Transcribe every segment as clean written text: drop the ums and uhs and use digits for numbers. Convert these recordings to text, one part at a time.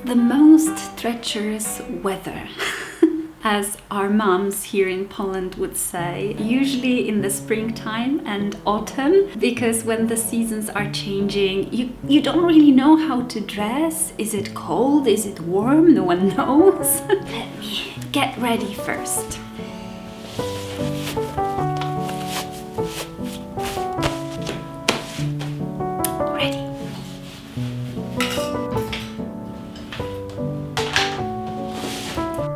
the most treacherous weather. As our moms here in Poland would say, usually in the springtime and autumn, because when the seasons are changing, you don't really know how to dress. Is it cold? Is it warm? No one knows. Let me get ready first.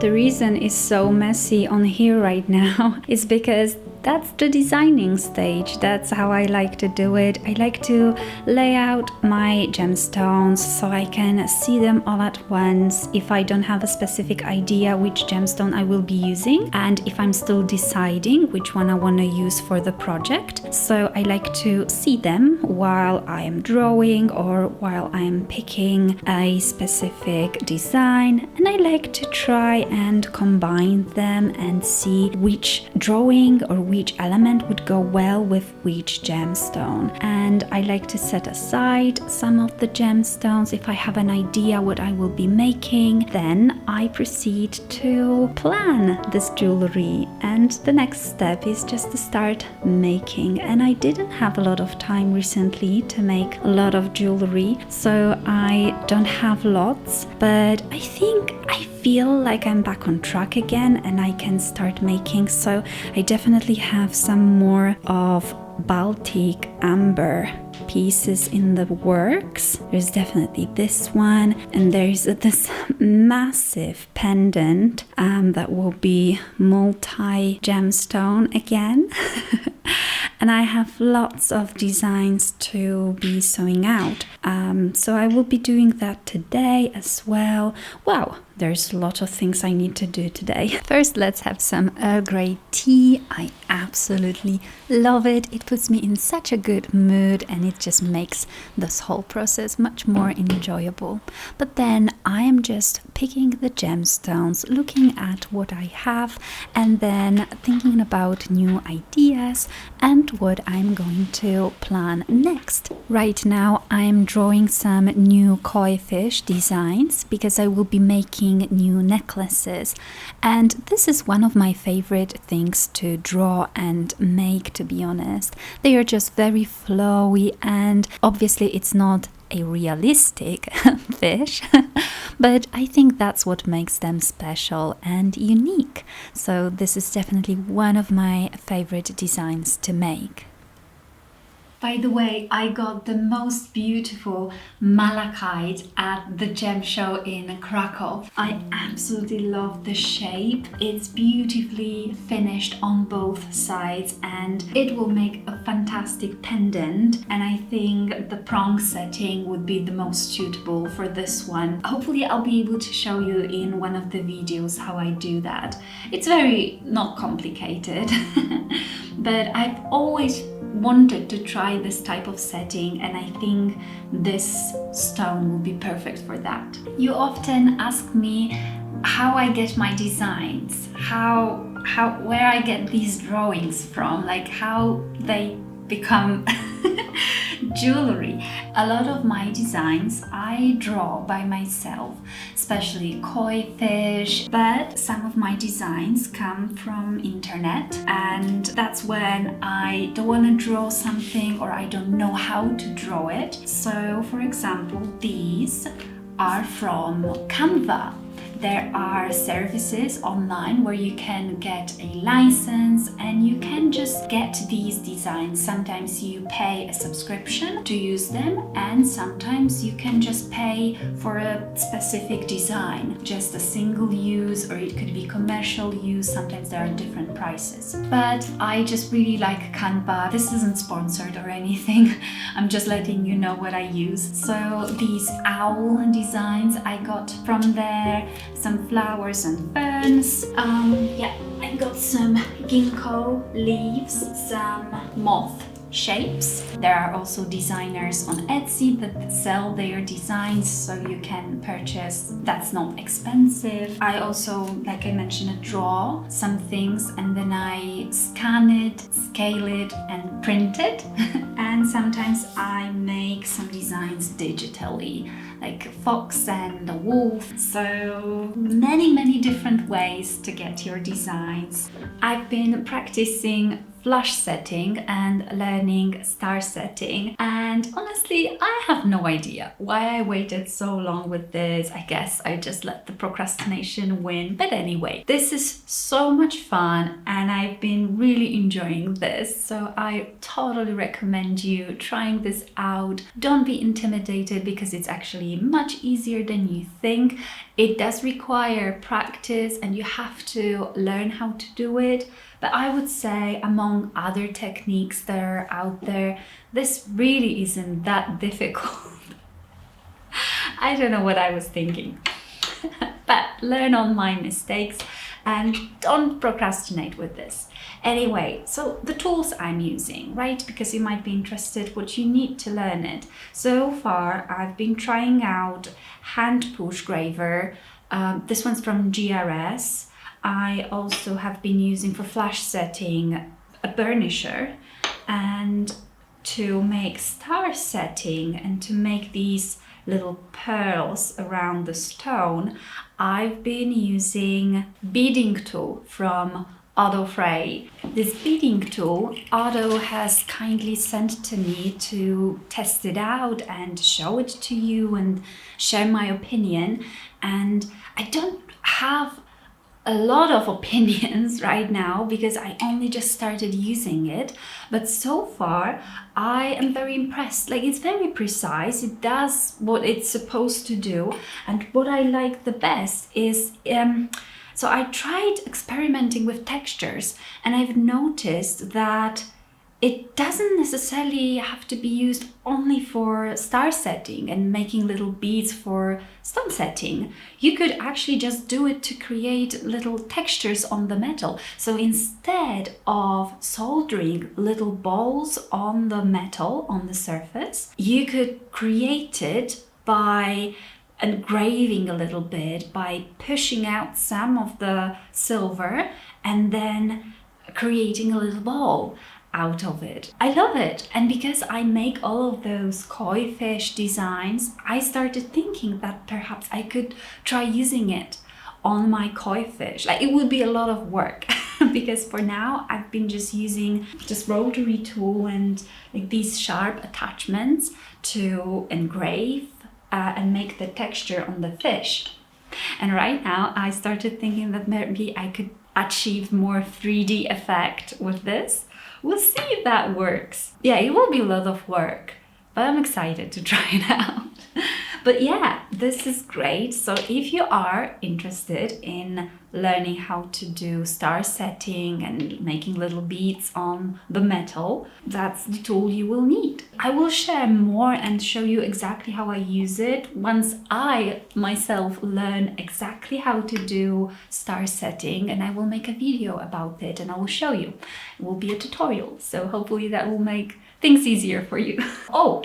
The reason it's so messy on here right now is because that's the designing stage. That's how I like to do it. I like to lay out my gemstones so I can see them all at once if I don't have a specific idea which gemstone I will be using, and if I'm still deciding which one I want to use for the project. So I like to see them while I am drawing or while I am picking a specific design, and I like to try and combine them and see which drawing or which element would go well with which gemstone. And I like to set aside some of the gemstones if I have an idea what I will be making. Then I proceed to plan this jewelry, and the next step is just to start making. And I didn't have a lot of time recently to make a lot of jewelry, so I don't have lots, but I think I feel like I'm back on track again and I can start making. So I definitely have some more of Baltic amber pieces in the works. There's definitely this one, and there's this massive pendant that will be multi-gemstone again. And I have lots of designs to be sewing out. So I will be doing that today as well. Wow, there's a lot of things I need to do today. First, let's have some Earl Grey tea. I absolutely love it. It puts me in such a good mood and it just makes this whole process much more enjoyable. But then I am just picking the gemstones, looking at what I have, and then thinking about new ideas and what I'm going to plan next. Right now I'm drawing some new koi fish designs because I will be making new necklaces, and this is one of my favorite things to draw and make, to be honest. They are just very flowy, and obviously it's not a realistic fish, but I think that's what makes them special and unique. So this is definitely one of my favorite designs to make. By the way, I got the most beautiful malachite at the gem show in Krakow. I absolutely love the shape. It's beautifully finished on both sides and it will make a fantastic pendant, and I think the prong setting would be the most suitable for this one. Hopefully I'll be able to show you in one of the videos how I do that. It's very not complicated, but I've always wanted to try this type of setting, and I think this stone will be perfect for that. You often ask me how I get my designs, where I get these drawings from, like how they become jewelry. A lot of my designs I draw by myself, especially koi fish, but some of my designs come from internet, and that's when I don't want to draw something or I don't know how to draw it. So for example, these are from Canva. There are services online where you can get a license and you can just get these designs. Sometimes you pay a subscription to use them, and sometimes you can just pay for a specific design, just a single use, or it could be commercial use. Sometimes there are different prices. But I just really like Canva. This isn't sponsored or anything. I'm just letting you know what I use. So these owl designs I got from there. Some flowers and ferns. I got some ginkgo leaves, some moth shapes. There are also designers on Etsy that sell their designs, so you can purchase. That's not expensive. I also, like I mentioned, draw some things and then I scan it, scale it and print it. And sometimes I make some designs digitally, like a fox and a wolf. So many different ways to get your designs. I've been practicing flush setting and learning star setting, and honestly I have no idea why I waited so long with this. I guess I just let the procrastination win, but anyway, this is so much fun and I've been really enjoying this, so I totally recommend you trying this out. Don't be intimidated because it's actually much easier than you think. It does require practice and you have to learn how to do it. But I would say among other techniques that are out there, this really isn't that difficult. I don't know what I was thinking. But learn on my mistakes and don't procrastinate with this. Anyway, so the tools I'm using, right? Because you might be interested what you need to learn it. So far, I've been trying out hand push graver. This one's from GRS. I also have been using for flash setting a burnisher, and to make star setting and to make these little pearls around the stone, I've been using beading tool from Otto Frey. This beading tool, Otto has kindly sent to me to test it out and show it to you and share my opinion. And I don't have a lot of opinions right now because I only just started using it, but so far I am very impressed. Like, it's very precise, it does what it's supposed to do, and what I like the best is so I tried experimenting with textures and I've noticed that it doesn't necessarily have to be used only for star setting and making little beads for stone setting. You could actually just do it to create little textures on the metal. So instead of soldering little balls on the metal on the surface, you could create it by engraving a little bit, by pushing out some of the silver and then creating a little ball out of it. I love it. And because I make all of those koi fish designs, I started thinking that perhaps I could try using it on my koi fish. Like, it would be a lot of work because for now I've been just using just rotary tool and like these sharp attachments to engrave and make the texture on the fish. And right now I started thinking that maybe I could achieve more 3D effect with this. We'll see if that works. Yeah, it will be a lot of work, but I'm excited to try it out. But yeah, this is great. So if you are interested in learning how to do star setting and making little beads on the metal, that's the tool you will need. I will share more and show you exactly how I use it once I myself learn exactly how to do star setting, and I will make a video about it and I will show you. It will be a tutorial, so hopefully that will make things easier for you. Oh,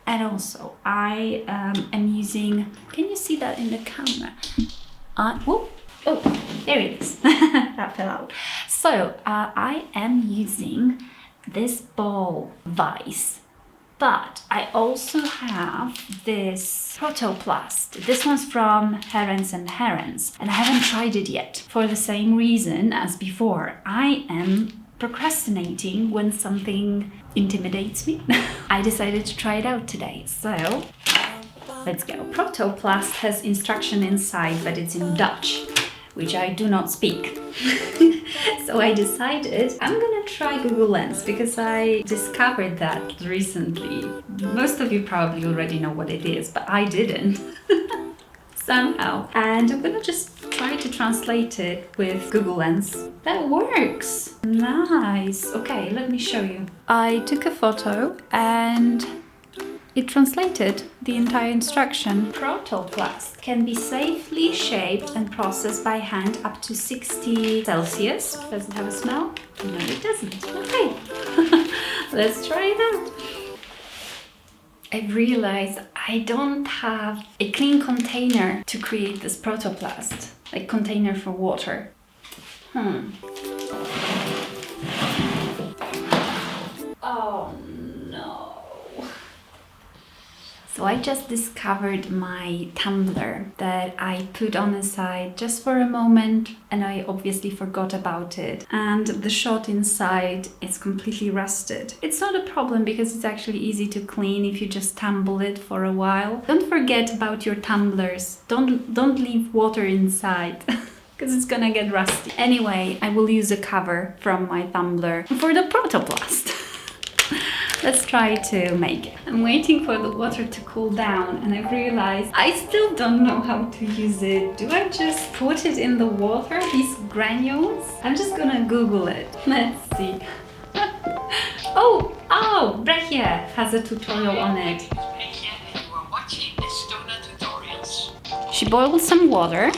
and also I am using, can you see that in the camera? Oh, there it is. That fell out. So I am using this ball vise, but I also have this protoplast. This one's from Herons and Herons, and I haven't tried it yet for the same reason as before. I am procrastinating when something intimidates me. I decided to try it out today, so let's go. Protoplast has instruction inside, but it's in Dutch, which I do not speak. So I decided I'm gonna try Google Lens because I discovered that recently. Most of you probably already know what it is, but I didn't. Somehow. And I'm gonna just try to translate it with Google Lens. That works! Nice! Okay, let me show you. I took a photo and it translated the entire instruction. Protoplast can be safely shaped and processed by hand up to 60 Celsius. Does it have a smell? No, it doesn't. Okay. Let's try it out. I realized I don't have a clean container to create this protoplast, like container for water. Oh no. So I just discovered my tumbler that I put on the side just for a moment, and I obviously forgot about it. And the shot inside is completely rusted. It's not a problem because it's actually easy to clean if you just tumble it for a while. Don't forget about your tumblers. Don't leave water inside. Because it's gonna get rusty. Anyway, I will use a cover from my tumbler for the protoplast. Let's try to make it. I'm waiting for the water to cool down, and I realized I still don't know how to use it. Do I just put it in the water, these granules? I'm just gonna Google it. Let's see. Oh, Brechje has a tutorial on it. She boils some water.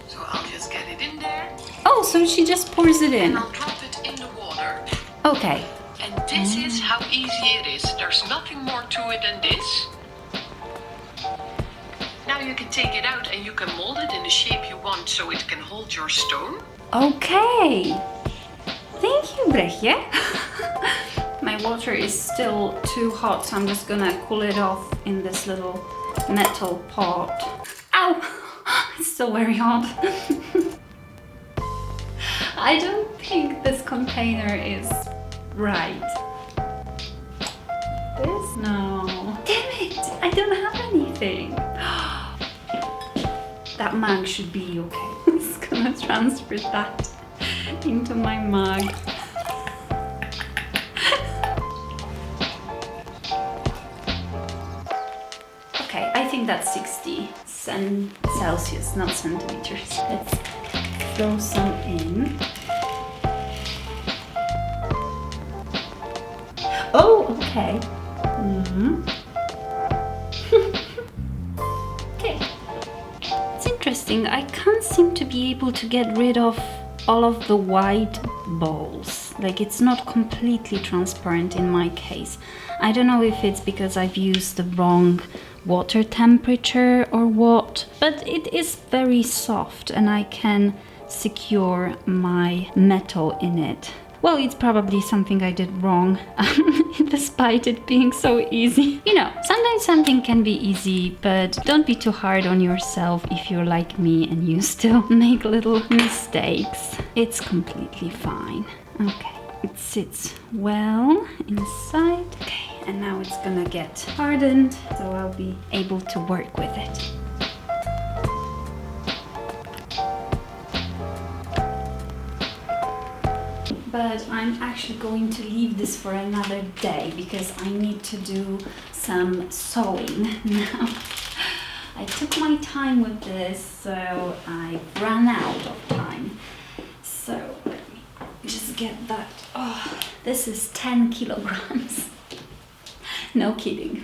So I'll just get it in there. Oh, so she just pours it in. And I'll drop it in the water. Okay. And this is how easy it is. There's nothing more to it than this. Now you can take it out and you can mold it in the shape you want so it can hold your stone. Okay. Thank you, Brechje. My water is still too hot, so I'm just gonna cool it off in this little metal pot. Ow! It's still very hot. I don't think this container is right. This? No. Damn it! I don't have anything. That mug should be okay. I'm just gonna transfer that into my mug. Okay, I think that's 60 Celsius, not centimeters. Let's throw some in. Oh, okay. Okay. It's interesting. I can't seem to be able to get rid of all of the white balls. Like, it's not completely transparent in my case. I don't know if it's because I've used the wrong water temperature or what, but it is very soft and I can secure my metal in it. Well, it's probably something I did wrong, despite it being so easy. You know, sometimes something can be easy, but don't be too hard on yourself if you're like me and you still make little mistakes. It's completely fine. Okay, it sits well inside. Okay, and now it's gonna get hardened, so I'll be able to work with it. But I'm actually going to leave this for another day because I need to do some sewing now. I took my time with this, so I ran out of time. So let me just get that. Oh, this is 10 kilograms. No kidding.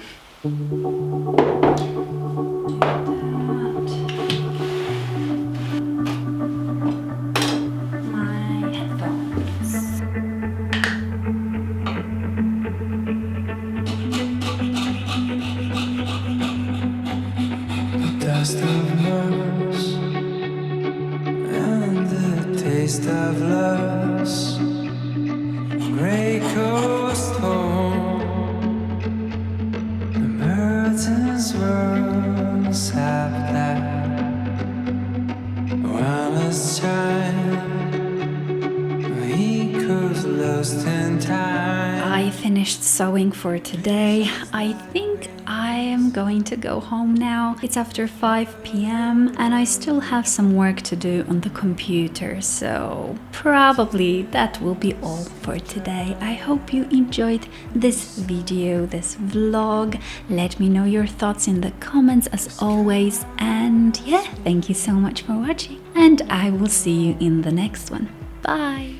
Taste of love's gray coast home. The merchant's words have that wildest child. He could lost in time. I finished sewing for today. I think I am going to go home now. It's after 5 p.m. and I still have some work to do on the computer, so probably that will be all for today. I hope you enjoyed this video, this vlog. Let me know your thoughts in the comments as always, and yeah, thank you so much for watching, and I will see you in the next one. Bye!